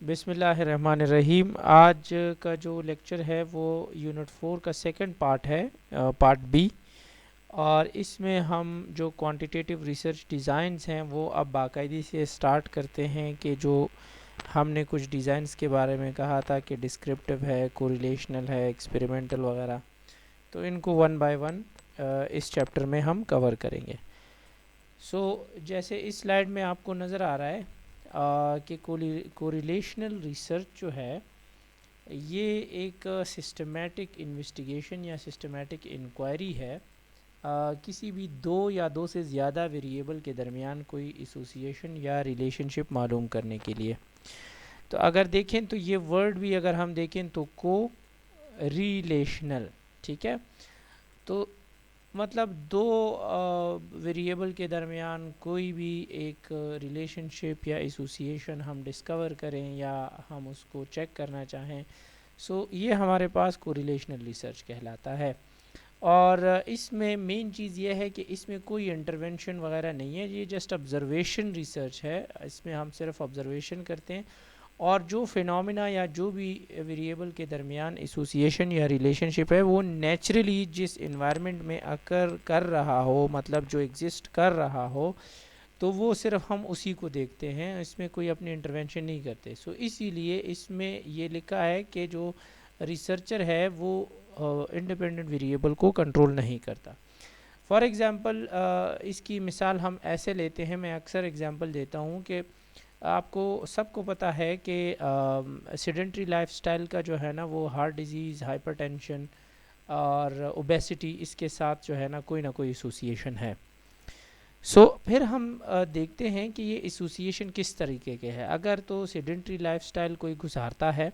बिस्मिल्लाहिर्रहमानिर्रहीम। आज का जो लेक्चर है वो यूनिट 4 का सेकंड पार्ट है, पार्ट बी। और इसमें हम जो क्वांटिटेटिव रिसर्च डिज़ाइंस हैं वो अब बाकायदे से स्टार्ट करते हैं कि जो हमने कुछ डिज़ाइंस के बारे में कहा था कि डिस्क्रिप्टिव है, कोरिलेशनल है, एक्सपेरिमेंटल वगैरह, तो इनको वन बाय वन इस चैप्टर में हम कवर करेंगे। जैसे इस स्लाइड में आपको नज़र आ रहा है कि कोरिलेशनल रिसर्च जो है ये एक सिस्टमेटिक इन्वेस्टिगेशन या सिस्टमेटिक इंक्वायरी है किसी भी दो या दो से ज़्यादा वेरिएबल के दरमियान कोई एसोसिएशन या रिलेशनशिप मालूम करने के लिए। तो अगर देखें तो ये वर्ड भी अगर हम देखें तो को रिलेशनल, ठीक है, तो मतलब दो वेरिएबल के दरमियान कोई भी एक रिलेशनशिप या एसोसिएशन हम डिस्कवर करें या हम उसको चेक करना चाहें, ये हमारे पास कोरिलेशनल रिसर्च कहलाता है। और इसमें मेन चीज़ ये है कि इसमें कोई इंटरवेंशन वगैरह नहीं है, ये जस्ट ऑब्जर्वेशन रिसर्च है। इसमें हम सिर्फ ऑब्जर्वेशन करते हैं और जो फिनोमिना या जो भी वेरिएबल के दरमियान एसोसिएशन या रिलेशनशिप है वो नेचुरली जिस इन्वायरमेंट में अकर कर रहा हो, मतलब जो एग्जिस्ट कर रहा हो, तो वो सिर्फ हम उसी को देखते हैं, इसमें कोई अपनी इंटरवेंशन नहीं करते। इसीलिए इसमें ये लिखा है कि जो रिसर्चर है वो इंडिपेंडेंट वेरिएबल को कंट्रोल नहीं करता। फॉर एग्ज़ाम्पल इसकी मिसाल हम ऐसे लेते हैं, मैं अक्सर एग्ज़ाम्पल देता हूँ कि आपको सबको पता है कि सेडेंट्री लाइफस्टाइल का जो है ना वो हार्ट डिजीज़, हाइपरटेंशन और ओबेसिटी, इसके साथ जो है ना कोई एसोसिएशन है। फिर हम देखते हैं कि ये एसोसिएशन किस तरीके के है। अगर तो सेडेंट्री लाइफस्टाइल कोई गुजारता है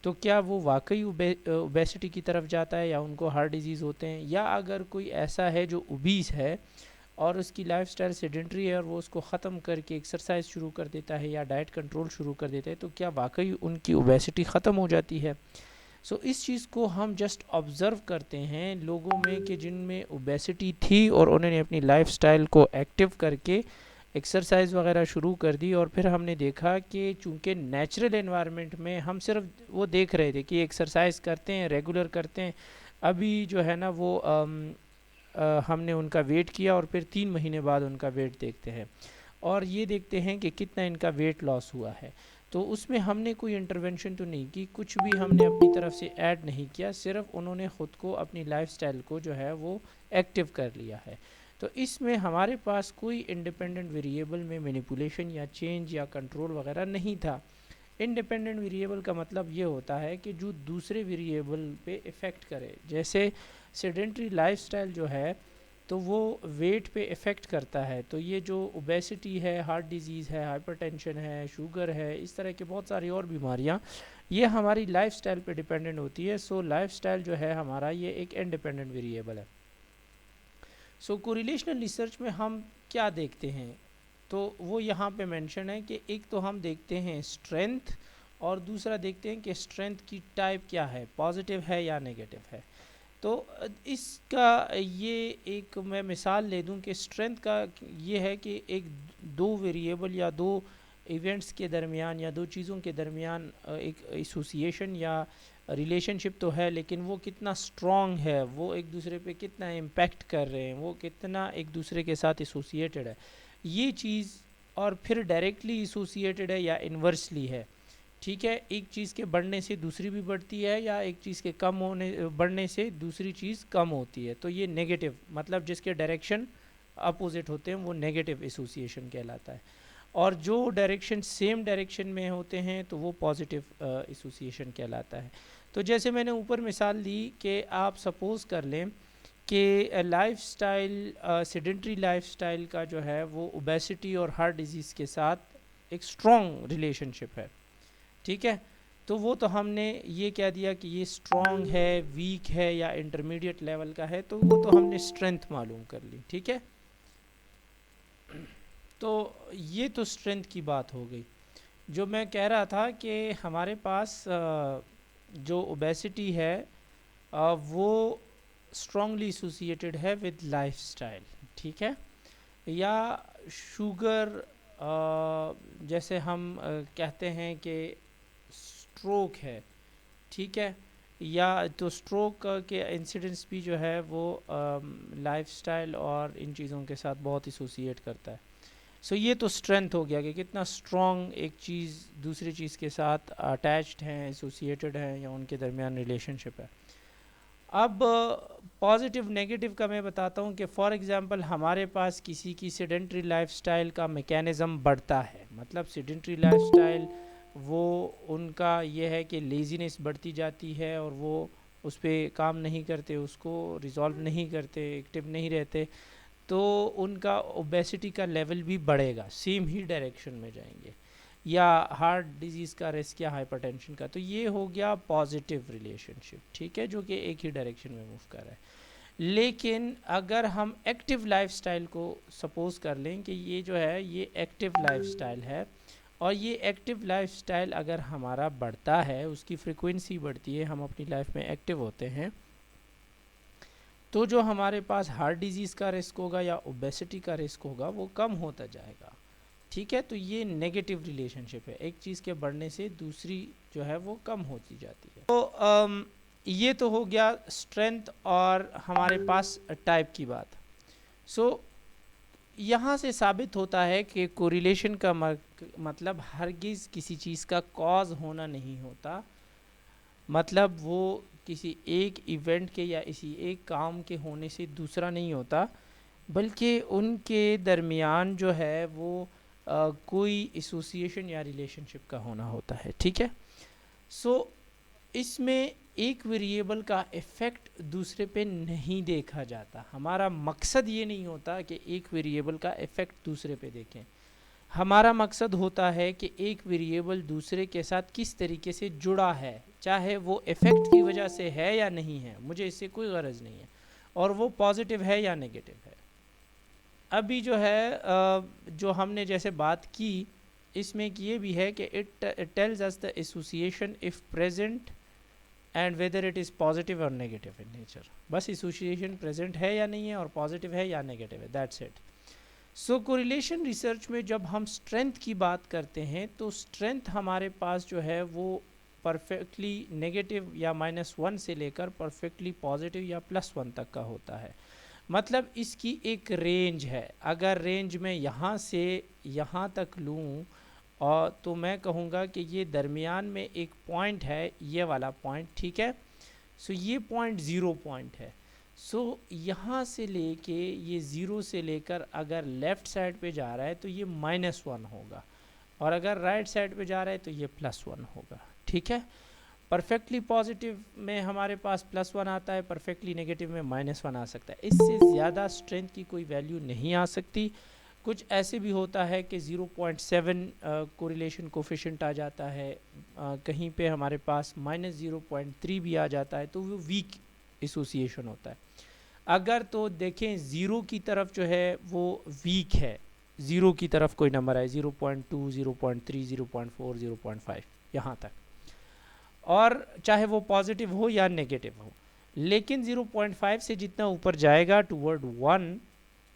तो क्या वो वाकई ओबेसिटी की तरफ जाता है या उनको हार्ट डिजीज़ होते हैं, या अगर कोई ऐसा है जो ओबीस है और उसकी लाइफस्टाइल सेडेंट्री है और वो उसको ख़त्म करके एक्सरसाइज शुरू कर देता है या डाइट कंट्रोल शुरू कर देता है, तो क्या वाकई उनकी ओबेसिटी ख़त्म हो जाती है। इस चीज़ को हम जस्ट ऑब्ज़र्व करते हैं लोगों में कि जिनमें ओबेसिटी थी और उन्होंने अपनी लाइफस्टाइल को एक्टिव करके एक्सरसाइज वगैरह शुरू कर दी, और फिर हमने देखा कि चूंकि नेचुरल एनवायरनमेंट में हम सिर्फ वो देख रहे थे कि एक्सरसाइज करते हैं, रेगुलर करते हैं, अभी जो है ना वो हमने उनका वेट किया और फिर 3 महीने बाद उनका वेट देखते हैं और ये देखते हैं कि कितना इनका वेट लॉस हुआ है। तो उसमें हमने कोई इंटरवेंशन तो नहीं की, कुछ भी हमने अपनी तरफ से ऐड नहीं किया, सिर्फ उन्होंने ख़ुद को, अपनी लाइफस्टाइल को जो है वो एक्टिव कर लिया है। तो इसमें हमारे पास कोई इंडिपेंडेंट वेरिएबल में मैनिपुलेशन या चेंज या कंट्रोल वगैरह नहीं था। इंडिपेंडेंट वेरिएबल का मतलब ये होता है कि जो दूसरे वेरिएबल पे इफ़ेक्ट करे। जैसे सेडेंट्री लाइफस्टाइल जो है तो वो वेट पे इफ़ेक्ट करता है, तो ये जो ओबेसिटी है, हार्ट डिजीज़ है, हाइपरटेंशन है, शुगर है, इस तरह की बहुत सारी और बीमारियां, ये हमारी लाइफस्टाइल पे डिपेंडेंट होती है। लाइफस्टाइल जो है हमारा ये एक इंडिपेंडेंट वेरिएबल है। कोरिलेशनल रिसर्च में हम क्या देखते हैं, तो वो यहाँ पे मेंशन है कि एक तो हम देखते हैं स्ट्रेंथ और दूसरा देखते हैं कि स्ट्रेंथ की टाइप क्या है, पॉजिटिव है या नेगेटिव है। तो इसका ये एक मैं मिसाल ले दूं कि स्ट्रेंथ का ये है कि एक दो वेरिएबल या दो इवेंट्स के दरमियान या दो चीज़ों के दरमियान एक एसोसिएशन या रिलेशनशिप तो है, लेकिन वो कितना स्ट्रॉन्ग है, वो एक दूसरे पे कितना इम्पैक्ट कर रहे हैं, वो कितना एक दूसरे के साथ एसोसिएटेड है, ये चीज़। और फिर डायरेक्टली एसोसिएटेड है या इन्वर्सली है, ठीक है, एक चीज़ के बढ़ने से दूसरी भी बढ़ती है या एक चीज़ के कम होने बढ़ने से दूसरी चीज़ कम होती है, तो ये नेगेटिव, मतलब जिसके डायरेक्शन अपोजिट होते हैं वो नेगेटिव एसोसिएशन कहलाता है। और जो डायरेक्शन सेम डायरेक्शन में होते हैं तो वो पॉजिटिव एसोसिएशन कहलाता है। तो जैसे मैंने ऊपर मिसाल दी कि आप सपोज़ कर लें कि लाइफस्टाइल, सेडेंट्री लाइफस्टाइल का जो है वो ओबेसिटी और हार्ट डिजीज़ के साथ एक स्ट्रॉन्ग रिलेशनशिप है, ठीक है। तो वो तो हमने ये कह दिया कि ये स्ट्रॉन्ग है, वीक है या इंटरमीडिएट लेवल का है, तो वो तो हमने स्ट्रेंथ मालूम कर ली, ठीक है। तो ये तो स्ट्रेंथ की बात हो गई। जो मैं कह रहा था कि हमारे पास जो ओबेसिटी है वो स्ट्रांगली एसोसिएटेड है विद लाइफस्टाइल, ठीक है। या शुगर, जैसे हम कहते हैं कि स्ट्रोक है, ठीक है, या तो स्ट्रोक के इंसिडेंस भी जो है वो लाइफस्टाइल और इन चीज़ों के साथ बहुत एसोसिएट करता है। सो ये तो स्ट्रेंथ हो गया कि कितना स्ट्रॉन्ग एक चीज़ दूसरी चीज़ के साथ अटैच्ड है, एसोसिएटेड है, या उनके दरमियान रिलेशनशिप है। अब पॉजिटिव नेगेटिव का मैं बताता हूँ कि फॉर एग्जांपल हमारे पास किसी की सेडेंट्री लाइफस्टाइल का मैकेनिज़्म बढ़ता है, मतलब सेडेंट्री लाइफस्टाइल वो उनका ये है कि लेज़ीनेस बढ़ती जाती है और वो उस पर काम नहीं करते, उसको रिजॉल्व नहीं करते, एक्टिव नहीं रहते, तो उनका ओबेसिटी का लेवल भी बढ़ेगा, सेम ही डायरेक्शन में जाएंगे, या हार्ट डिजीज़ का रिस्क या हाइपरटेंशन का। तो ये हो गया पॉजिटिव रिलेशनशिप, ठीक है, जो कि एक ही डायरेक्शन में मूव कर रहा है। लेकिन अगर हम एक्टिव लाइफस्टाइल को सपोज कर लें कि ये जो है ये एक्टिव लाइफस्टाइल है, और ये एक्टिव लाइफस्टाइल अगर हमारा बढ़ता है, उसकी फ्रीक्वेंसी बढ़ती है, हम अपनी लाइफ में एक्टिव होते हैं, तो जो हमारे पास हार्ट डिजीज़ का रिस्क होगा या ओबेसिटी का रिस्क होगा वो कम होता जाएगा, ठीक है। तो ये नेगेटिव रिलेशनशिप है, एक चीज़ के बढ़ने से दूसरी जो है वो कम होती जाती है। तो ये तो हो गया स्ट्रेंथ और हमारे पास टाइप की बात। सो यहाँ से साबित होता है कि कोरिलेशन का मतलब हरगिज़ किसी चीज़ का कॉज होना नहीं होता, मतलब वो किसी एक इवेंट के या इसी एक काम के होने से दूसरा नहीं होता, बल्कि उनके दरमियान जो है वो कोई एसोसिएशन या रिलेशनशिप का होना होता है, ठीक है। सो इसमें एक वेरिएबल का इफ़ेक्ट दूसरे पे नहीं देखा जाता। हमारा मकसद ये नहीं होता कि एक वेरिएबल का इफ़ेक्ट दूसरे पे देखें, हमारा मकसद होता है कि एक वेरिएबल दूसरे के साथ किस तरीके से जुड़ा है, चाहे वो इफ़ेक्ट की वजह से है या नहीं है, मुझे इससे कोई गरज नहीं है, और वो पॉजिटिव है या नेगेटिव है। अभी जो है जो हमने जैसे बात की, इसमें ये भी है कि it tells us the association if present and whether it is positive और नेगेटिव इन नेचर। बस एसोसिएशन प्रेजेंट है या नहीं है और पॉजिटिव है या नेगेटिव है, that's it. So correlation research में जब हम स्ट्रेंथ की बात करते हैं तो स्ट्रेंथ हमारे पास जो है वो परफेक्टली नेगेटिव या -1 से लेकर परफेक्टली पॉजिटिव या +1 तक का होता है। मतलब इसकी एक रेंज है, अगर रेंज में यहाँ से यहाँ तक लूँ और तो मैं कहूँगा कि ये दरमियान में एक पॉइंट है, ये वाला पॉइंट, ठीक है। सो ये पॉइंट 0 पॉइंट है। सो यहाँ से लेके ये 0 से लेकर अगर लेफ़्ट साइड पे जा रहा है तो ये -1 होगा, और अगर राइट साइड पे जा रहा है तो ये +1 होगा, ठीक है। परफेक्टली पॉजिटिव में हमारे पास +1 आता है, परफेक्टली नेगेटिव में -1 आ सकता है। इससे ज़्यादा स्ट्रेंथ की कोई वैल्यू नहीं आ सकती। कुछ ऐसे भी होता है कि 0.7 कोरिलेशन कोफिशिएंट आ जाता है, कहीं पे हमारे पास -0.3 भी आ जाता है, तो वो वीक एसोसिएशन होता है। अगर तो देखें 0 की तरफ जो है वो वीक है, 0 की तरफ कोई नंबर है 0.2, 0.3, 0.4, 0.5 यहाँ तक, और चाहे वो पॉजिटिव हो या नेगेटिव हो, लेकिन 0.5 से जितना ऊपर जाएगा टूवर्ड 1,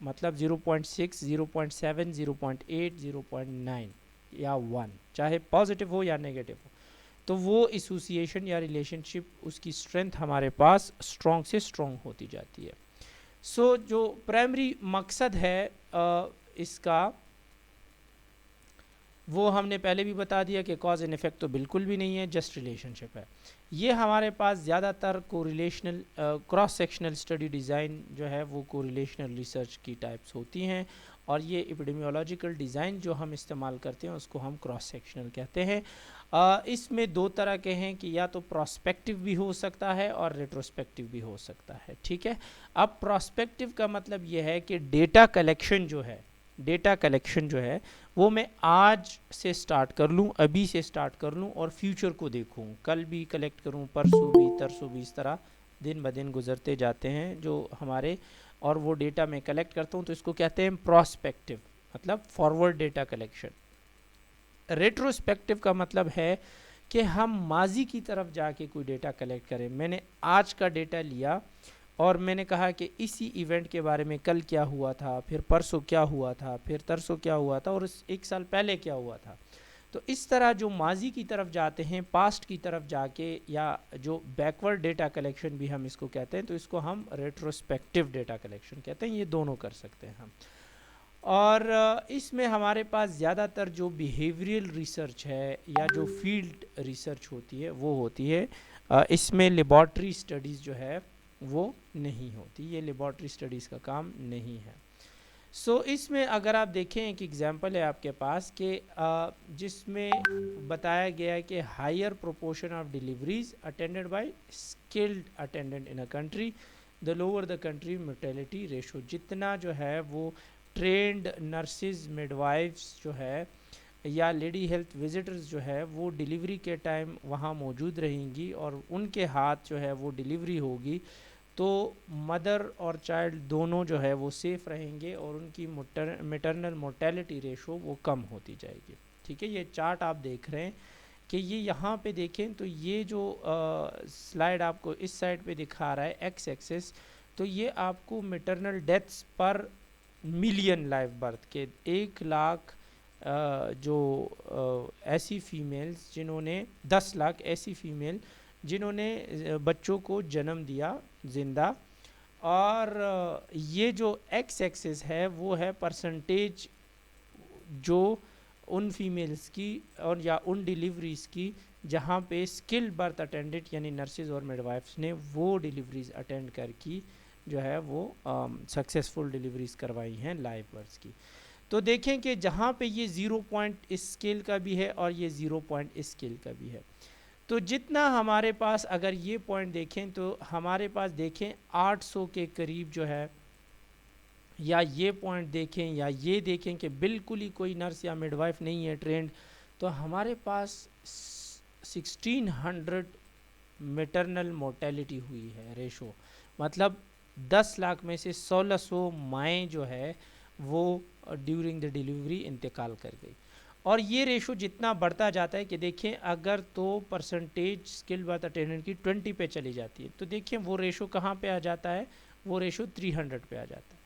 मतलब 0.6, 0.7, 0.8, 0.9 या 1, चाहे पॉजिटिव हो या नेगेटिव हो, तो वो एसोसिएशन या रिलेशनशिप उसकी स्ट्रेंथ हमारे पास स्ट्रॉन्ग से स्ट्रॉन्ग होती जाती है। सो जो प्राइमरी मकसद है इसका, वो हमने पहले भी बता दिया कि कॉज एंड इफेक्ट तो बिल्कुल भी नहीं है, जस्ट रिलेशनशिप है। ये हमारे पास ज़्यादातर correlational cross sectional study design जो है वो कोरिलेशनल रिसर्च की टाइप्स होती हैं, और ये एपिडेमियोलॉजिकल डिज़ाइन जो हम इस्तेमाल करते हैं उसको हम क्रॉस सेक्शनल कहते हैं। इसमें दो तरह के हैं कि या तो प्रोस्पेक्टिव भी हो सकता है और रेट्रोस्पेक्टिव भी हो सकता है, ठीक है। अब प्रोस्पेक्टिव का मतलब ये है कि डेटा कलेक्शन जो है, डेटा कलेक्शन जो है वो मैं आज से स्टार्ट कर लूँ, अभी से स्टार्ट कर लूँ और फ्यूचर को देखूँ, कल भी कलेक्ट करूँ, परसों भी, तरसों भी, इस तरह दिन ब दिन गुजरते जाते हैं जो हमारे, और वो डेटा मैं कलेक्ट करता हूँ, तो इसको कहते हैं प्रोस्पेक्टिव, मतलब फॉरवर्ड डेटा कलेक्शन। रेट्रोस्पेक्टिव का मतलब है कि हम माजी की तरफ जाके कोई डेटा कलेक्ट करें। मैंने आज का डेटा लिया और मैंने कहा कि इसी इवेंट के बारे में कल क्या हुआ था, फिर परसों क्या हुआ था, फिर तरसों क्या हुआ था, और एक साल पहले क्या हुआ था। तो इस तरह जो माजी की तरफ जाते हैं, पास्ट की तरफ जाके, या जो बैकवर्ड डेटा कलेक्शन भी हम इसको कहते हैं, तो इसको हम रेट्रोस्पेक्टिव डेटा कलेक्शन कहते हैं। ये दोनों कर सकते हैं हम। और इसमें हमारे पास ज़्यादातर जो बिहेवियरल रिसर्च है या जो फील्ड रिसर्च होती है वो होती है। इसमें लेबॉर्ट्री स्टडीज़ जो है वो नहीं होती, ये लेबॉर्ट्री स्टडीज़ का काम नहीं है। इसमें अगर आप देखें, एक एग्जांपल है आपके पास कि जिसमें बताया गया है कि higher proportion of deliveries attended by skilled attendant in a country, the lower the country mortality ratio. जितना जो है वो ट्रेंड नर्सिस, मिडवाइफ्स जो है या लेडी हेल्थ विजिटर्स जो है वो डिलीवरी के टाइम वहाँ मौजूद रहेंगी और उनके हाथ जो है वो डिलीवरी होगी, तो मदर और चाइल्ड दोनों जो है वो सेफ़ रहेंगे और उनकी मैटरनल मोर्टेलिटी रेशो वो कम होती जाएगी। ठीक है, ये चार्ट आप देख रहे हैं कि ये यहाँ पे देखें तो ये जो स्लाइड आपको इस साइड पे दिखा रहा है एक्स एक्सिस, तो ये आपको मैटरनल डेथ्स पर मिलियन लाइव बर्थ के 1 लाख जो ऐसी फीमेल्स जिन्होंने 10 लाख ऐसी फीमेल जिन्होंने बच्चों को जन्म दिया जिंदा। और ये जो एक्स एक्सिस है वो है परसेंटेज जो उन फीमेल्स की और या उन डिलीवरीज़ की जहाँ पे स्किल्ड बर्थ अटेंडेंट यानी नर्सिस और मिडवाइफ्स ने वो डिलीवरीज अटेंड करके जो है वो सक्सेसफुल डिलीवरीज करवाई हैं लाइव बर्थ्स की। तो देखें कि जहाँ पे ये 0 पॉइंट इस स्केल का भी है और ये 0 पॉइंट इस स्केल का भी है, तो जितना हमारे पास अगर ये पॉइंट देखें तो हमारे पास देखें 800 के करीब जो है, या ये पॉइंट देखें या ये देखें कि बिल्कुल ही कोई नर्स या मिडवाइफ नहीं है ट्रेंड, तो हमारे पास 1600 मैटरनल मोर्टेलिटी हुई है रेशो। मतलब 10 लाख में से 1600 माएँ जो है वो ड्यूरिंग द डिलीवरी इंतकाल कर गई। और ये रेशो जितना बढ़ता जाता है कि देखें अगर तो परसेंटेज स्किल्ड बर्थ अटेंडेंट की 20 पे चली जाती है तो देखें वो रेशो कहाँ पे आ जाता है, वो रेशो 300 पे आ जाता है।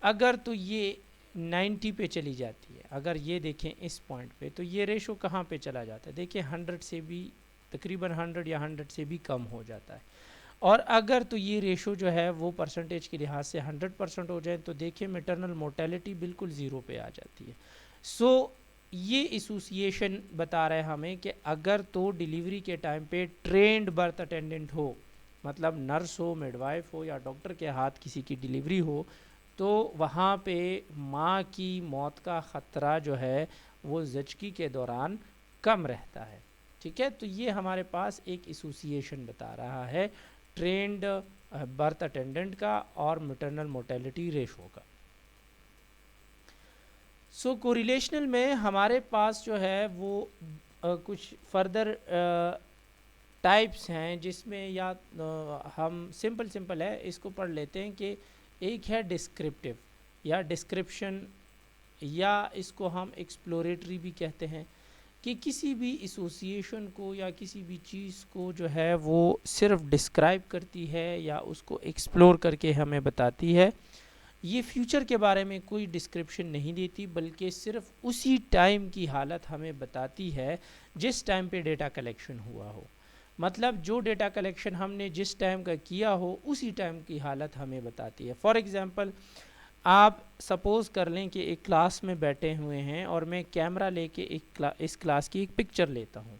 अगर तो ये 90 पे चली जाती है, अगर ये देखें इस पॉइंट पे, तो ये रेशो कहाँ पे चला जाता है, देखिए 100 से भी तकरीबन 100 या 100 से भी कम हो जाता है। और अगर तो ये रेशो जो है वो परसेंटेज के लिहाज से 100% हो जाए तो देखिए मैटरनल मोर्टेलिटी बिल्कुल ज़ीरो पे आ जाती है। ये एसोसिएशन बता रहा है हमें कि अगर तो डिलीवरी के टाइम पे ट्रेंड बर्थ अटेंडेंट हो, मतलब नर्स हो, मिडवाइफ हो या डॉक्टर के हाथ किसी की डिलीवरी हो, तो वहाँ पे माँ की मौत का ख़तरा जो है वो ज़चगी के दौरान कम रहता है। ठीक है, तो ये हमारे पास एक एसोसिएशन बता रहा है ट्रेंड बर्थ अटेंडेंट का और मैटरनल मोर्टेलिटी रेशो का। कोरिलेशनल में हमारे पास जो है वो कुछ फर्दर टाइप्स हैं जिसमें या हम सिंपल है इसको पढ़ लेते हैं कि एक है डिस्क्रिप्टिव या डिस्क्रिप्शन, या इसको हम एक्सप्लोरेटरी भी कहते हैं, कि किसी भी एसोसिएशन को या किसी भी चीज़ को जो है वो सिर्फ डिस्क्राइब करती है या उसको एक्सप्लोर करके हमें बताती है। ये फ्यूचर के बारे में कोई डिस्क्रिप्शन नहीं देती, बल्कि सिर्फ उसी टाइम की हालत हमें बताती है जिस टाइम पे डेटा कलेक्शन हुआ हो। मतलब जो डेटा कलेक्शन हमने जिस टाइम का किया हो उसी टाइम की हालत हमें बताती है। फॉर एग्ज़ाम्पल आप सपोज़ कर लें कि एक क्लास में बैठे हुए हैं और मैं कैमरा लेके इस क्लास की एक पिक्चर लेता हूँ,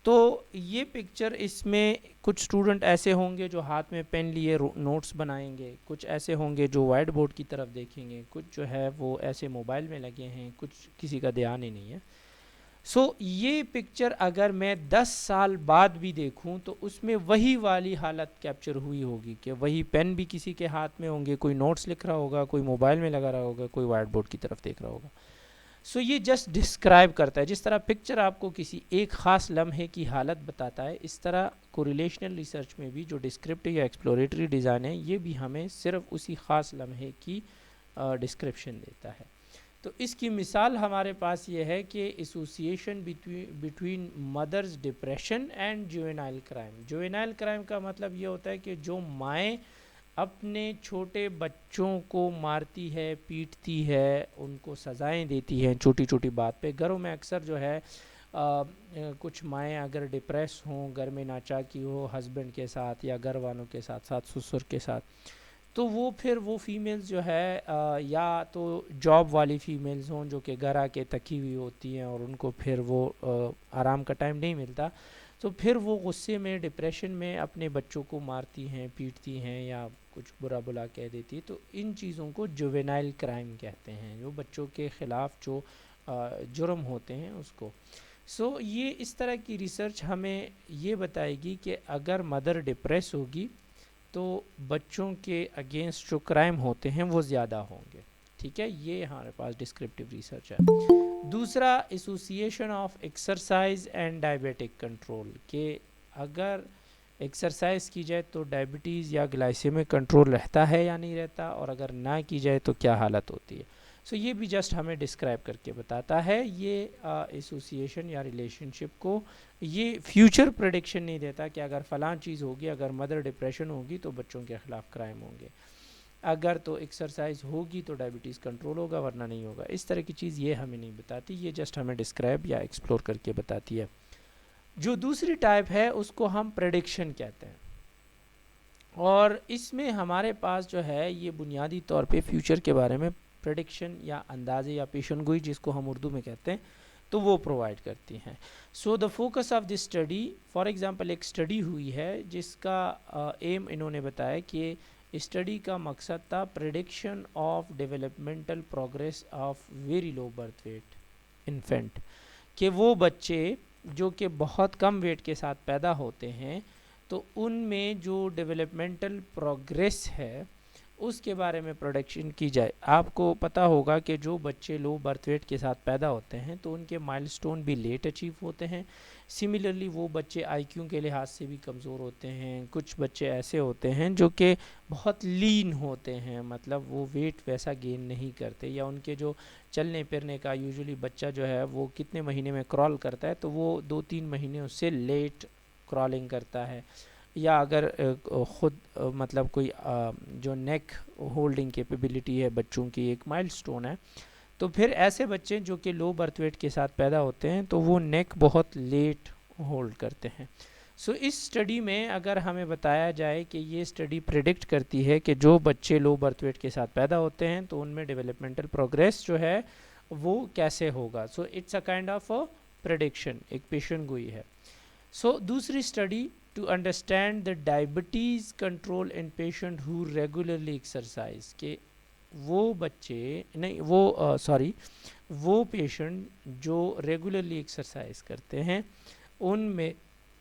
तो ये पिक्चर इसमें कुछ स्टूडेंट ऐसे होंगे जो हाथ में पेन लिए नोट्स बनाएंगे, कुछ ऐसे होंगे जो वाइट बोर्ड की तरफ देखेंगे, कुछ जो है वो ऐसे मोबाइल में लगे हैं, कुछ किसी का ध्यान ही नहीं है। ये पिक्चर अगर मैं 10 साल बाद भी देखूं तो उसमें वही वाली हालत कैप्चर हुई होगी कि वही पेन भी किसी के हाथ में होंगे, कोई नोट्स लिख रहा होगा, कोई मोबाइल में लगा रहा होगा, कोई वाइट बोर्ड की तरफ देख रहा होगा। ये जस्ट डिस्क्राइब करता है। जिस तरह पिक्चर आपको किसी एक ख़ास लम्हे की हालत बताता है, इस तरह कोरिलेशनल रिसर्च में भी जो डिस्क्रिप्टिव या एक्सप्लोरेटरी डिज़ाइन है ये भी हमें सिर्फ उसी ख़ास लम्हे की डिस्क्रिप्शन देता है। तो इसकी मिसाल हमारे पास ये है कि association between mothers depression and juvenile crime. Juvenile crime का मतलब ये होता है कि जो माएँ अपने छोटे बच्चों को मारती है, पीटती है, उनको सज़ाएं देती हैं छोटी छोटी बात पे। घरों में अक्सर जो है कुछ माएँ अगर डिप्रेस हों, घर में नाचाकी हो हस्बैंड के साथ या घर वालों के साथ, सास ससुर के साथ, तो वो फिर वो फीमेल्स जो है या तो जॉब वाली फीमेल्स हों जो कि घर आके थकी हुई होती हैं और उनको फिर वो आराम का टाइम नहीं मिलता, तो फिर वो गुस्से में डिप्रेशन में अपने बच्चों को मारती हैं, पीटती हैं या कुछ बुरा भला कह देती है। तो इन चीज़ों को जुवेनाइल क्राइम कहते हैं, जो बच्चों के ख़िलाफ़ जो जुर्म होते हैं उसको। ये इस तरह की रिसर्च हमें ये बताएगी कि अगर मदर डिप्रेस होगी तो बच्चों के अगेंस्ट जो क्राइम होते हैं वो ज़्यादा होंगे। ठीक है, ये हमारे पास डिस्क्रिप्टिव रिसर्च है। दूसरा, association of exercise and diabetic control, के अगर एक्सरसाइज की जाए तो डायबिटीज़ या ग्लाइसेमिक कंट्रोल रहता है या नहीं रहता, और अगर ना की जाए तो क्या हालत होती है। ये भी जस्ट हमें डिस्क्राइब करके बताता है ये एसोसिएशन या रिलेशनशिप को। ये फ्यूचर प्रेडिक्शन नहीं देता कि अगर फ़लाँ चीज़ होगी, अगर मदर डिप्रेशन होगी तो बच्चों के ख़िलाफ़ क्राइम होंगे, अगर तो एक्सरसाइज होगी तो डायबिटीज़ कंट्रोल होगा वरना नहीं होगा। इस तरह की चीज़ ये हमें नहीं बताती, ये जस्ट हमें डिस्क्राइब या एक्सप्लोर करके बताती है। जो दूसरी टाइप है उसको हम प्रेडिक्शन कहते हैं, और इसमें हमारे पास जो है ये बुनियादी तौर पे फ्यूचर के बारे में प्रेडिक्शन या अंदाज़े या पेशनगोई जिसको हम उर्दू में कहते हैं, तो वो प्रोवाइड करती हैं। The focus of this study, for example एक स्टडी हुई है जिसका एम इन्होंने बताया कि स्टडी का मकसद था prediction of developmental progress of very low birth weight infant, कि वो बच्चे जो कि बहुत कम वेट के साथ पैदा होते हैं तो उनमें जो डेवलपमेंटल प्रोग्रेस है उसके बारे में प्रोडिक्शन की जाए। आपको पता होगा कि जो बच्चे लो बर्थ वेट के साथ पैदा होते हैं तो उनके माइलस्टोन भी लेट अचीव होते हैं। सिमिलरली वो बच्चे आईक्यू के लिहाज से भी कमज़ोर होते हैं। कुछ बच्चे ऐसे होते हैं जो कि बहुत लीन होते हैं, मतलब वो वेट वैसा गेन नहीं करते, या उनके जो चलने फिरने का यूजुअली बच्चा जो है वो कितने महीने में क्रॉल करता है तो वो 2-3 महीने उससे लेट क्रॉलिंग करता है। या अगर ख़ुद मतलब कोई जो नेक होल्डिंग कैपेबिलिटी है बच्चों की एक माइलस्टोन है, तो फिर ऐसे बच्चे जो कि लो बर्थ वेट के साथ पैदा होते हैं तो वो नेक बहुत लेट होल्ड करते हैं। इस स्टडी में अगर हमें बताया जाए कि ये स्टडी प्रेडिक्ट करती है कि जो बच्चे लो बर्थ वेट के साथ पैदा होते हैं तो उनमें डेवलपमेंटल प्रोग्रेस जो है वो कैसे होगा। It's a kind of a prediction, एक पेशेंटगोई है। दूसरी study to understand the diabetes control in patient who regularly exercise, के वो बच्चे नहीं वो सॉरी वो पेशेंट जो रेगुलरली एक्सरसाइज करते हैं उनमें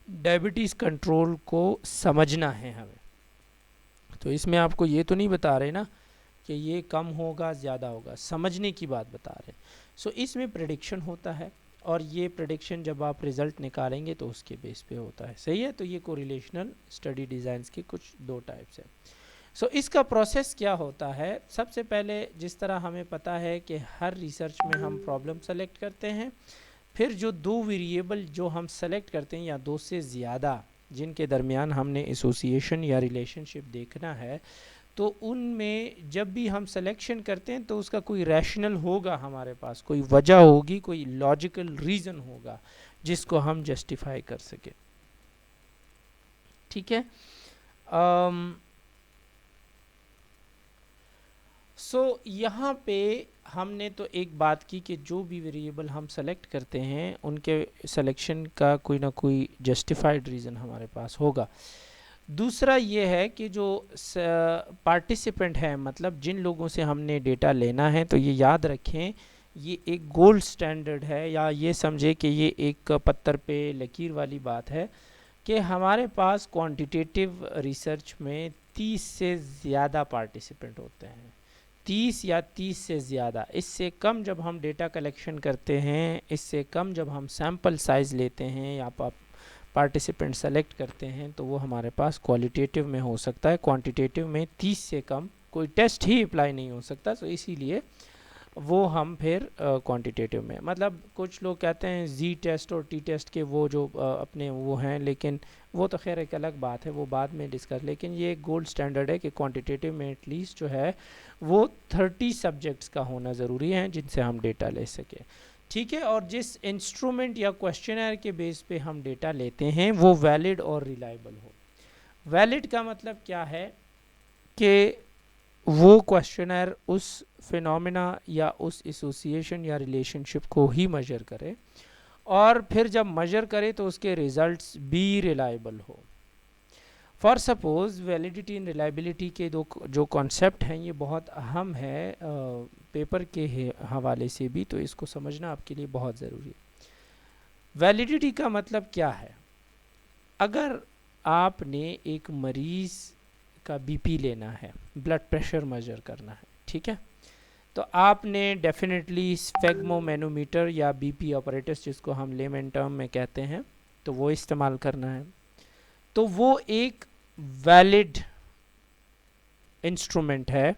डायबिटीज़ कंट्रोल को समझना है हमें। तो इसमें आपको ये तो नहीं बता रहे ना कि ये कम होगा ज़्यादा होगा, समझने की बात बता रहे हैं। इसमें प्रेडिक्शन होता है और ये प्रेडिक्शन जब आप रिज़ल्ट निकालेंगे तो उसके बेस पे होता है। सही है, तो ये कोरिलेशनल स्टडी डिज़ाइंस की कुछ 2 टाइप्स हैं। इसका प्रोसेस क्या होता है। सबसे पहले जिस तरह हमें पता है कि हर रिसर्च में हम प्रॉब्लम सेलेक्ट करते हैं, फिर जो 2 वेरिएबल जो हम सेलेक्ट करते हैं या 2 से ज़्यादा जिनके दरमियान हमने एसोसिएशन या रिलेशनशिप देखना है, तो उनमें जब भी हम सिलेक्शन करते हैं तो उसका कोई रैशनल होगा, हमारे पास कोई वजह होगी, कोई लॉजिकल रीज़न होगा जिसको हम जस्टिफाई कर सके। ठीक है। यहाँ पे हमने तो एक बात की कि जो भी वेरिएबल हम सेलेक्ट करते हैं उनके सिलेक्शन का कोई ना कोई जस्टिफाइड रीज़न हमारे पास होगा। दूसरा ये है कि जो पार्टिसिपेंट हैं, मतलब जिन लोगों से हमने डेटा लेना है, तो ये याद रखें ये एक गोल्ड स्टैंडर्ड है, या ये समझे कि ये एक पत्थर पे लकीर वाली बात है कि हमारे पास क्वांटिटेटिव रिसर्च में 30 से ज़्यादा पार्टिसिपेंट होते हैं, 30 या 30 से ज़्यादा। इससे कम जब हम डेटा कलेक्शन करते हैं, इससे कम जब हम सैम्पल साइज़ लेते हैं या पार्टिसिपेंट सेलेक्ट करते हैं, तो वो हमारे पास क्वालिटेटिव में हो सकता है। क्वांटिटेटिव में 30 से कम कोई टेस्ट ही अप्लाई नहीं हो सकता। इसीलिए वो हम फिर क्वांटिटेटिव में, मतलब कुछ लोग कहते हैं जी टेस्ट और टी टेस्ट के वो जो अपने वो हैं, लेकिन वो तो खैर एक अलग बात है, वो बाद में डिस्कस। लेकिन ये एक गोल्ड स्टैंडर्ड है कि क्वांटिटेटिव में एटलीस्ट जो है वो 30 सब्जेक्ट्स का होना ज़रूरी है जिनसे हम डेटा ले सकें। ठीक है। और जिस इंस्ट्रूमेंट या क्वेश्चनर के बेस पे हम डेटा लेते हैं वो वैलिड और रिलायबल हो। वैलिड का मतलब क्या है कि वो क्वेश्चनर उस फिनोमिना या उस एसोसिएशन या रिलेशनशिप को ही मेजर करे, और फिर जब मेजर करे तो उसके रिजल्ट्स भी रिलायबल हो। For suppose validity and reliability के दो जो कॉन्सेप्ट हैं ये बहुत अहम है पेपर के हवाले से भी, तो इसको समझना आपके लिए बहुत ज़रूरी है। वैलिडिटी का मतलब क्या है? अगर आपने एक मरीज़ का बीपी लेना है, ब्लड प्रेशर मेजर करना है, ठीक है, तो आपने डेफिनेटली स्फेग्मोमैनोमीटर या बीपी ऑपरेटस जिसको हम लेमन टर्म में कहते हैं तो वो इस्तेमाल करना है। तो वो एक वैलिड इंस्ट्रूमेंट है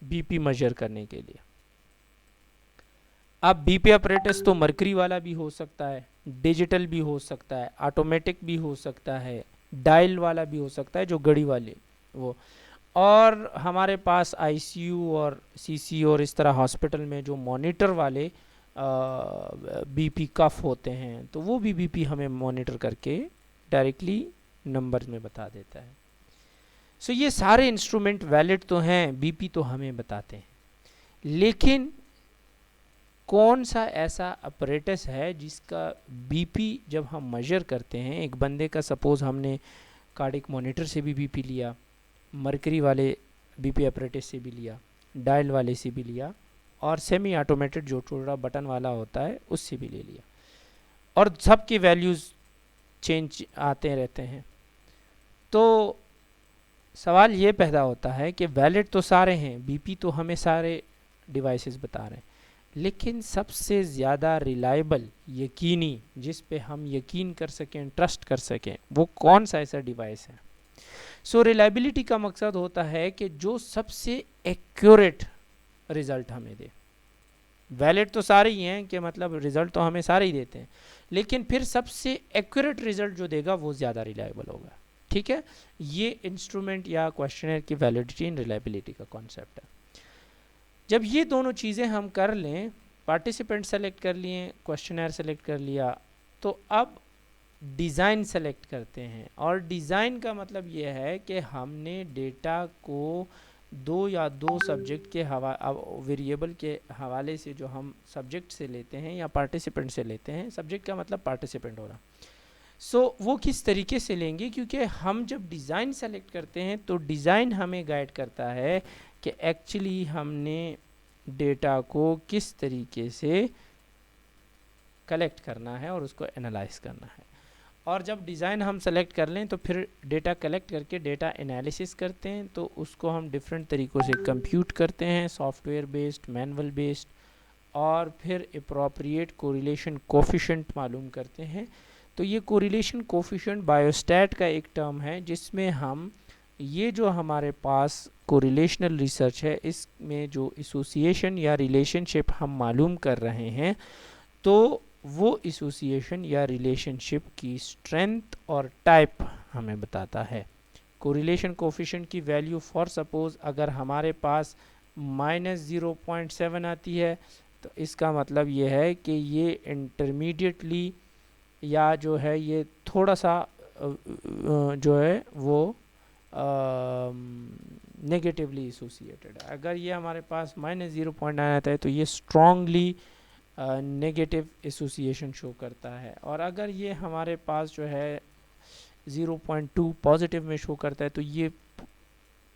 बीपी मेजर करने के लिए। अब बीपी ऑपरेटस तो मरकरी वाला भी हो सकता है, डिजिटल भी हो सकता है, ऑटोमेटिक भी हो सकता है, डायल वाला भी हो सकता है जो घड़ी वाले वो, और हमारे पास आईसीयू और सीसी और इस तरह हॉस्पिटल में जो मॉनिटर वाले बीपी कफ होते हैं तो वो भी बीपी हमें मॉनिटर करके डायरेक्टली नंबर में बता देता है। सो ये सारे इंस्ट्रूमेंट वैलिड तो हैं, बीपी तो हमें बताते हैं, लेकिन कौन सा ऐसा अपरेटस है जिसका बीपी जब हम मेजर करते हैं, एक बंदे का सपोज हमने कार्डिक मॉनिटर से भी बीपी लिया, मरकरी वाले बीपी अपरेटस से भी लिया, डायल वाले से भी लिया, और सेमी ऑटोमेटेड जो थोड़ा बटन वाला होता है उससे भी ले लिया, और सबकी वैल्यूज़ चेंज आते रहते हैं, तो सवाल ये पैदा होता है कि वैलिड तो सारे हैं, बीपी तो हमें सारे डिवाइसेस बता रहे हैं, लेकिन सबसे ज़्यादा रिलायबल यकीनी जिस पे हम यकीन कर सकें, ट्रस्ट कर सकें, वो कौन सा ऐसा डिवाइस है? सो रिलायबिलिटी का मकसद होता है कि जो सबसे एक्यूरेट रिज़ल्ट हमें दे। वैलिड तो सारे ही हैं कि मतलब रिज़ल्ट तो हमें सारे ही देते हैं, लेकिन फिर सबसे एक्यूरेट रिज़ल्ट जो देगा वो ज़्यादा रिलायबल होगा। ठीक है, ये इंस्ट्रूमेंट या क्वेश्चनर की वैलिडिटी एंड रिलायबिलिटी का कॉन्सेप्ट है। जब ये दोनों चीज़ें हम कर लें, पार्टिसिपेंट सेलेक्ट कर लिए, क्वेश्चनर सेलेक्ट कर लिया, तो अब डिज़ाइन सेलेक्ट करते हैं। और डिज़ाइन का मतलब ये है कि हमने डेटा को दो सब्जेक्ट के वेरिएबल के हवाले से, जो हम सब्जेक्ट से लेते हैं या पार्टिसिपेंट से लेते हैं, सब्जेक्ट का मतलब पार्टिसिपेंट हो रहा, वो किस तरीके से लेंगे, क्योंकि हम जब डिज़ाइन सेलेक्ट करते हैं तो डिज़ाइन हमें गाइड करता है कि एक्चुअली हमने डेटा को किस तरीके से कलेक्ट करना है और उसको एनालाइज करना है। और जब डिज़ाइन हम सेलेक्ट कर लें तो फिर डेटा कलेक्ट करके डेटा एनालिसिस करते हैं, तो उसको हम डिफरेंट तरीक़ों से कंप्यूट करते हैं, सॉफ्टवेयर बेस्ड, मैनुअल बेस्ड, और फिर अप्रोप्रिएट कोरिलेशन कोफिशिएंट मालूम करते हैं। तो ये कोरिलेशन कोफिशिएंट बायोस्टैट का एक टर्म है जिसमें हम ये जो हमारे पास कोरिलेशनल रिसर्च है इसमें जो एसोसिएशन या रिलेशनशिप हम मालूम कर रहे हैं, तो वो एसोसिएशन या रिलेशनशिप की स्ट्रेंथ और टाइप हमें बताता है। कोरिलेशन कोफिशिएंट की वैल्यू फॉर सपोज अगर हमारे पास -0.7 आती है तो इसका मतलब ये है कि ये इंटरमीडिएटली या जो है ये थोड़ा सा जो है वो नेगेटिवली एसोसिएटेड है। अगर ये हमारे पास -0.9 आता है तो ये स्ट्रांगली नेगेटिव एसोसिएशन शो करता है, और अगर ये हमारे पास जो है 0.2 पॉजिटिव में शो करता है तो ये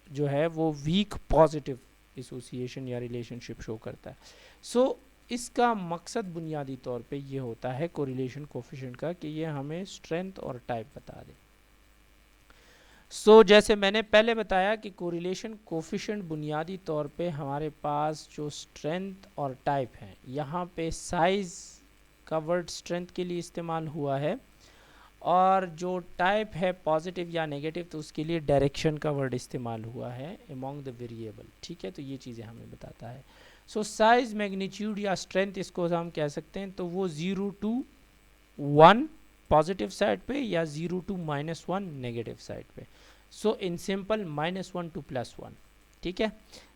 जो है वो वीक पॉजिटिव एसोसिएशन या रिलेशनशिप शो करता है। सो इसका मकसद बुनियादी तौर पे ये होता है कोरिलेशन कोफिशिएंट का कि ये हमें स्ट्रेंथ और टाइप बता दे। जैसे मैंने पहले बताया कि कोरिलेशन कोफिशिएंट बुनियादी तौर पे हमारे पास जो स्ट्रेंथ और टाइप है, यहाँ पे साइज़ का वर्ड स्ट्रेंथ के लिए इस्तेमाल हुआ है, और जो टाइप है पॉजिटिव या नेगेटिव तो उसके लिए डायरेक्शन का वर्ड इस्तेमाल हुआ है अमॉन्ग द वेरिएबल। ठीक है, तो ये चीज़ें हमें बताता है। साइज़, मैग्नीट्यूड या स्ट्रेंथ इसको हम कह सकते हैं, तो वो 0 to 1 पॉजिटिव साइड पे या 0 to -1 नेगेटिव साइड पे। In simple -1 to +1। ठीक है,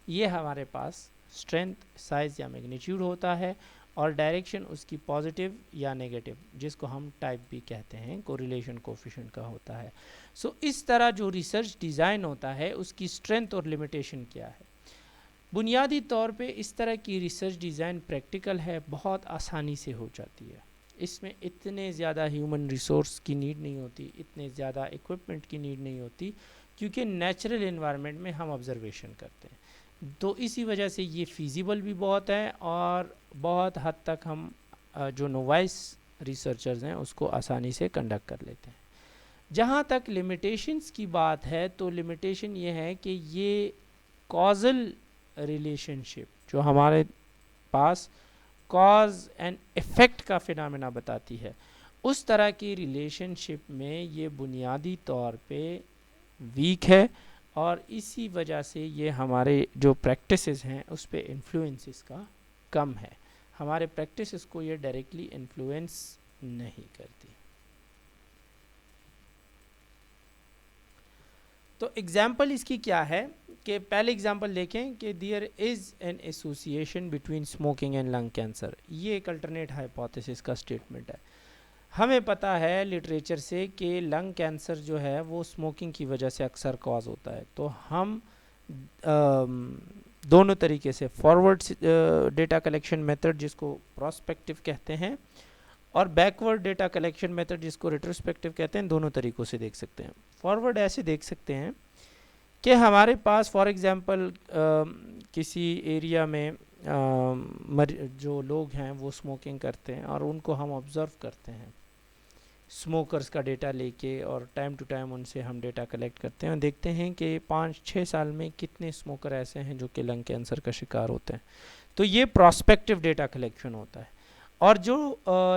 ये हमारे पास स्ट्रेंथ, साइज़ या मैग्नीट्यूड होता है। और डायरेक्शन उसकी पॉजिटिव या नेगेटिव, जिसको हम टाइप भी कहते हैं, कोरिलेशन कोफिशिएंट का होता है। सो इस तरह जो रिसर्च डिज़ाइन होता है उसकी स्ट्रेंथ और लिमिटेशन क्या है। बुनियादी तौर पे इस तरह की रिसर्च डिज़ाइन प्रैक्टिकल है, बहुत आसानी से हो जाती है। इसमें इतने ज़्यादा ह्यूमन रिसोर्स की नीड नहीं होती, इतने ज़्यादा इक्विपमेंट की नीड नहीं होती, क्योंकि नेचुरल इन्वायरमेंट में हम ऑब्जर्वेशन करते हैं। तो इसी वजह से ये फिजिबल भी बहुत है और बहुत हद तक हम जो नोवाइस रिसर्चर्स हैं उसको आसानी से कंडक्ट कर लेते हैं। जहाँ तक लिमिटेशंस की बात है तो लिमिटेशन ये है कि ये कॉजल रिलेशनशिप जो हमारे पास कॉज एंड इफ़ेक्ट का फिनोमेना बताती है, उस तरह की रिलेशनशिप में ये बुनियादी तौर पे वीक है और इसी वजह से ये हमारे जो प्रैक्टिसेस हैं उस पे इन्फ्लुएंस इसका कम है। हमारे प्रैक्टिसेस को ये डायरेक्टली इन्फ्लुएंस नहीं करती। तो एग्जाम्पल इसकी क्या है कि पहले एग्जाम्पल देखें कि there is an association between smoking and lung cancer. ये एक अल्टरनेट हाइपोथेसिस का स्टेटमेंट है। हमें पता है लिटरेचर से कि लंग कैंसर जो है वो स्मोकिंग की वजह से अक्सर कॉज होता है। तो हम दोनों तरीके से फॉरवर्ड डेटा कलेक्शन मेथड जिसको प्रोस्पेक्टिव कहते हैं और बैकवर्ड डेटा कलेक्शन मेथड जिसको रिट्रोस्पेक्टिव कहते हैं, दोनों तरीक़ों से देख सकते हैं। फॉरवर्ड ऐसे देख सकते हैं कि हमारे पास फॉर एग्ज़ाम्पल किसी एरिया में जो लोग हैं वो स्मोकिंग करते हैं और उनको हम ऑब्ज़र्व करते हैं स्मोकर्स का डेटा लेके, और टाइम टू टाइम उनसे हम डेटा कलेक्ट करते हैं और देखते हैं कि 5-6 साल में कितने स्मोकर ऐसे हैं जो कि लंग कैंसर का शिकार होते हैं। तो ये प्रोस्पेक्टिव डेटा कलेक्शन होता है। और जो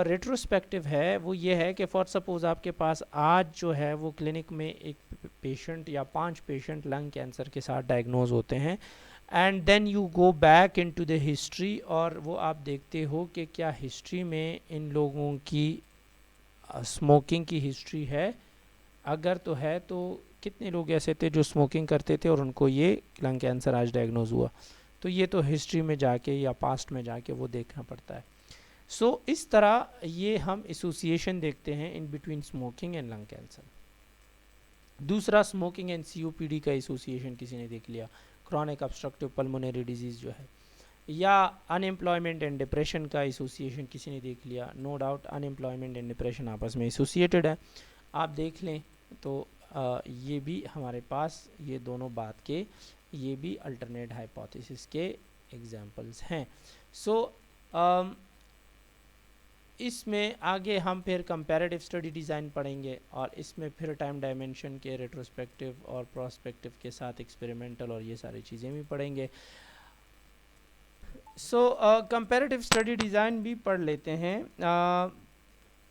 रेट्रोस्पेक्टिव है वो ये है कि फॉर सपोज़ आपके पास आज जो है वो क्लिनिक में एक पेशेंट या 5 पेशेंट लंग कैंसर के साथ डायग्नोज होते हैं and then you go back into the history और वो आप देखते हो कि क्या हिस्ट्री में इन लोगों की स्मोकिंग की हिस्ट्री है। अगर तो है तो कितने लोग ऐसे थे जो स्मोकिंग करते थे और उनको ये लंग कैंसर आज डायग्नोज हुआ। तो ये तो हिस्ट्री में जाके या पास्ट में जाके वो देखना पड़ता है। सो इस तरह ये हम एसोसिएशन देखते हैं in between smoking and lung cancer. दूसरा, स्मोकिंग एंड सीओपीडी का एसोसिएशन किसी ने देख लिया, क्रॉनिक ऑब्स्ट्रक्टिव पल्मोनरी डिजीज़ जो है, या अनएम्प्लॉयमेंट एंड डिप्रेशन का एसोसिएशन किसी ने देख लिया। No doubt unemployment and depression आपस में एसोसिएटेड है, आप देख लें। तो ये भी हमारे पास ये दोनों बात के ये भी अल्टरनेट हाइपोथेसिस के एग्जांपल्स हैं। सो इसमें आगे हम फिर कंपैरेटिव स्टडी डिज़ाइन पढ़ेंगे और इसमें फिर टाइम डायमेंशन के रेट्रोस्पेक्टिव और प्रोस्पेक्टिव के साथ एक्सपेरिमेंटल और ये सारी चीज़ें भी पढ़ेंगे। सो कंपैरेटिव स्टडी डिज़ाइन भी पढ़ लेते हैं।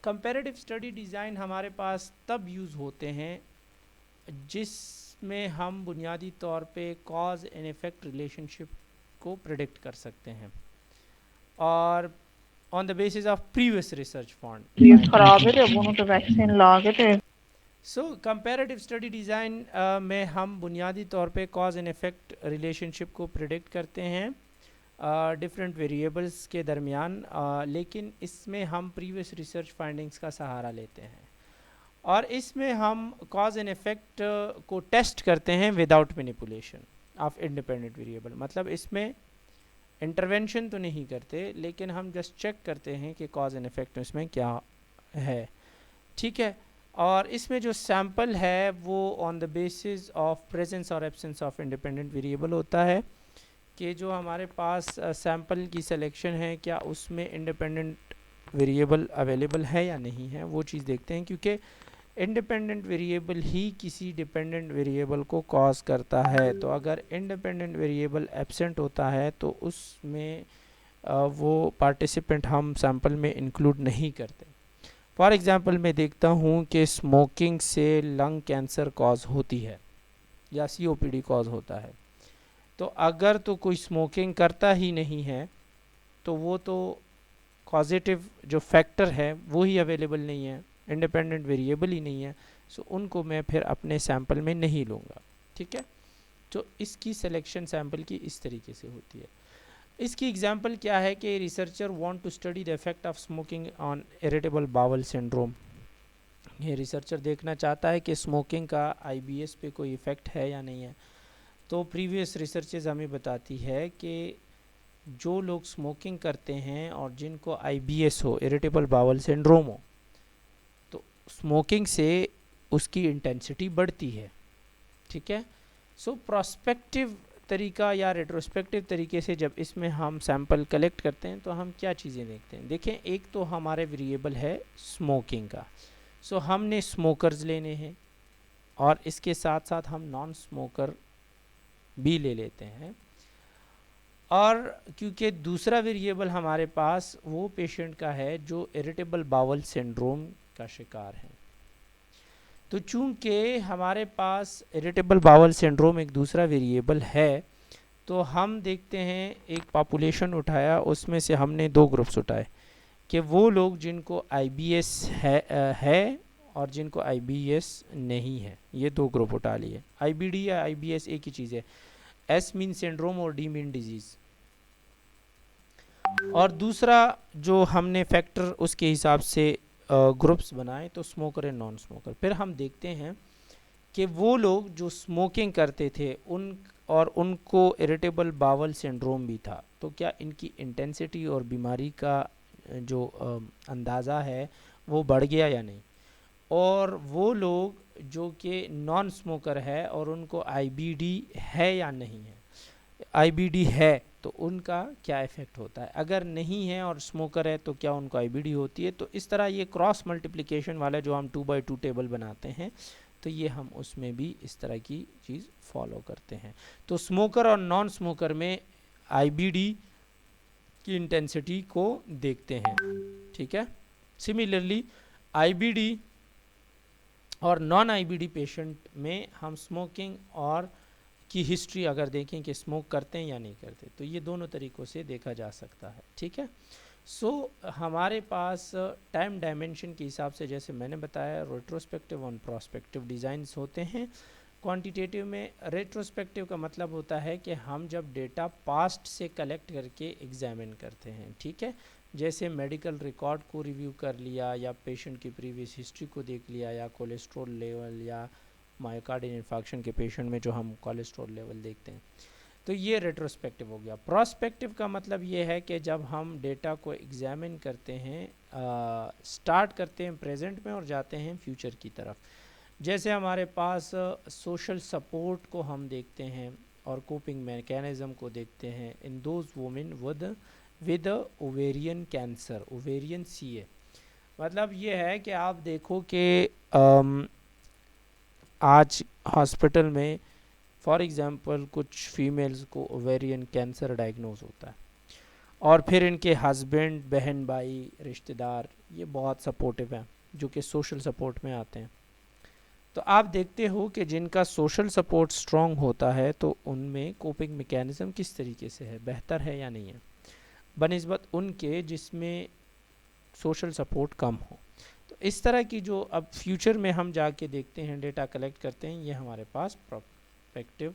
कंपैरेटिव स्टडी डिज़ाइन हमारे पास तब यूज़ होते हैं जिसमें हम बुनियादी तौर पे कॉज एंड इफ़ेक्ट रिलेशनशिप को प्रेडिक्ट कर सकते हैं और on the basis of previous research found. So comparative study design में हम बुनियादी तौर पे cause and effect relationship को predict करते हैं different variables के दरमियान, लेकिन इसमें हम previous research findings का सहारा लेते हैं और इसमें हम cause and effect को टेस्ट करते हैं without manipulation of independent variable। मतलब इसमें इंटरवेंशन तो नहीं करते लेकिन हम जस्ट चेक करते हैं कि कॉज एंड इफेक्ट इसमें क्या है, ठीक है। और इसमें जो सैम्पल है वो on the basis of presence और एब्सेंस ऑफ इंडिपेंडेंट वेरिएबल होता है कि जो हमारे पास सैम्पल की सिलेक्शन है क्या उसमें इंडिपेंडेंट वेरिएबल अवेलेबल है या नहीं है, वो चीज़ देखते हैं, क्योंकि इंडिपेंडेंट वेरिएबल ही किसी डिपेंडेंट वेरिएबल को कॉज करता है। तो अगर इंडिपेंडेंट वेरिएबल एब्सेंट होता है तो उसमें वो पार्टिसिपेंट हम सैम्पल में इंक्लूड नहीं करते। फॉर एग्ज़ाम्पल मैं देखता हूँ कि स्मोकिंग से लंग कैंसर कॉज होती है या सीओपीडी कॉज होता है, तो अगर तो कोई स्मोकिंग करता ही नहीं है तो वो तो कॉजेटिव जो फैक्टर है वो ही अवेलेबल नहीं है, इंडिपेंडेंट वेरिएबल ही नहीं है। सो उनको मैं फिर अपने सैम्पल में नहीं लूँगा, ठीक है। तो इसकी सिलेक्शन सैम्पल की इस तरीके से होती है। इसकी एग्जांपल क्या है कि researcher want to study the effect of smoking on irritable bowel syndrome. ये रिसर्चर देखना चाहता है कि स्मोकिंग का आईबीएस पे कोई इफ़ेक्ट है या नहीं है। तो प्रीवियस रिसर्चेज हमें बताती है कि जो लोग स्मोकिंग करते हैं और जिनको आईबीएस हो, इरिटेबल बाउल सिंड्रोम हो, तो स्मोकिंग से उसकी इंटेंसिटी बढ़ती है। ठीक है। सो प्रोस्पेक्टिव तरीका या रेट्रोस्पेक्टिव तरीके से जब इसमें हम सैंपल कलेक्ट करते हैं तो हम क्या चीज़ें देखते हैं। देखें, एक तो हमारे वेरिएबल है स्मोकिंग का। सो हमने स्मोकर्स लेने हैं और इसके साथ साथ हम नॉन स्मोकर भी ले लेते हैं। और क्योंकि दूसरा वेरिएबल हमारे पास वो पेशेंट का है जो इरिटेबल बाउल सिंड्रोम का शिकार है। तो चूंकि हमारे पास इरिटेबल बाउल सिंड्रोम एक दूसरा वेरिएबल है, तो हम देखते हैं एक पॉपुलेशन उठाया, उसमें से हमने दो ग्रुप्स उठाए कि वो लोग जिनको आईबीएस है और जिनको आईबीएस नहीं है। ये दो ग्रुप उठा लिए। आईबीडी या आईबीएस एक ही चीज़ है। एस मीन सिंड्रोम और डी मीन डिजीज़। और दूसरा जो हमने फैक्टर उसके हिसाब से ग्रुप्स बनाए, तो स्मोकर एंड नॉन स्मोकर। फिर हम देखते हैं कि वो लोग जो स्मोकिंग करते थे उनको इरिटेबल बाउल सिंड्रोम भी था, तो क्या इनकी इंटेंसिटी और बीमारी का जो अंदाज़ा है वो बढ़ गया या नहीं। और वो लोग जो कि नॉन स्मोकर है और उनको आईबीडी है या नहीं है। आईबीडी है तो उनका क्या इफ़ेक्ट होता है, अगर नहीं है और स्मोकर है तो क्या उनको आईबीडी होती है। तो इस तरह ये क्रॉस मल्टीप्लिकेशन वाला जो हम 2x2 टेबल बनाते हैं, तो ये हम उसमें भी इस तरह की चीज़ फॉलो करते हैं। तो स्मोकर और नॉन स्मोकर में आईबीडी की इंटेंसिटी को देखते हैं। ठीक है। सिमिलरली आईबीडी और नॉन आईबीडी पेशेंट में हम स्मोकिंग और की हिस्ट्री अगर देखें कि स्मोक करते हैं या नहीं करते, तो ये दोनों तरीक़ों से देखा जा सकता है। ठीक है। सो हमारे पास टाइम डायमेंशन के हिसाब से, जैसे मैंने बताया, रेट्रोस्पेक्टिव और प्रोस्पेक्टिव डिज़ाइंस होते हैं। क्वांटिटेटिव में रेट्रोस्पेक्टिव का मतलब होता है कि हम जब डेटा पास्ट से कलेक्ट करके एग्जामिन करते हैं। ठीक है। जैसे मेडिकल रिकॉर्ड को रिव्यू कर लिया, या पेशेंट की प्रीवियस हिस्ट्री को देख लिया, या कोलेस्ट्रॉल लेवल, या मायोकार्डियल इन्फार्क्शन के पेशेंट में जो हम कोलेस्ट्रॉल लेवल देखते हैं, तो ये रेट्रोस्पेक्टिव हो गया। प्रोस्पेक्टिव का मतलब ये है कि जब हम डेटा को एग्जामिन करते हैं, स्टार्ट करते हैं प्रेजेंट में और जाते हैं फ्यूचर की तरफ। जैसे हमारे पास सोशल सपोर्ट को हम देखते हैं और कोपिंग मैकेनिज़्म को देखते हैं in those women with ovarian cancer, ovarian CA. मतलब ये है कि आप देखो कि आज हॉस्पिटल में फॉर एग्ज़ाम्पल कुछ फीमेल्स को ओवेरियन कैंसर डायग्नोज होता है, और फिर इनके हस्बैंड, बहन, भाई, रिश्तेदार ये बहुत सपोर्टिव हैं, जो कि सोशल सपोर्ट में आते हैं। तो आप देखते हो कि जिनका सोशल सपोर्ट स्ट्रॉन्ग होता है तो उनमें कोपिंग मैकेनिज़्म किस तरीके से है, बेहतर है या नहीं है, बनिस्बत उनके जिसमें सोशल सपोर्ट कम हो। तो इस तरह की जो अब फ्यूचर में हम जाके देखते हैं, डेटा कलेक्ट करते हैं, ये हमारे पास प्रोस्पेक्टिव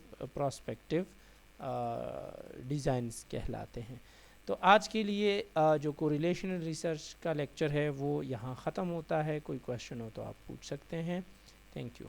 डिज़ाइंस कहलाते हैं। तो आज के लिए जो कोरिलेशनल रिसर्च का लेक्चर है वो यहाँ ख़त्म होता है। कोई क्वेश्चन हो तो आप पूछ सकते हैं। Thank you.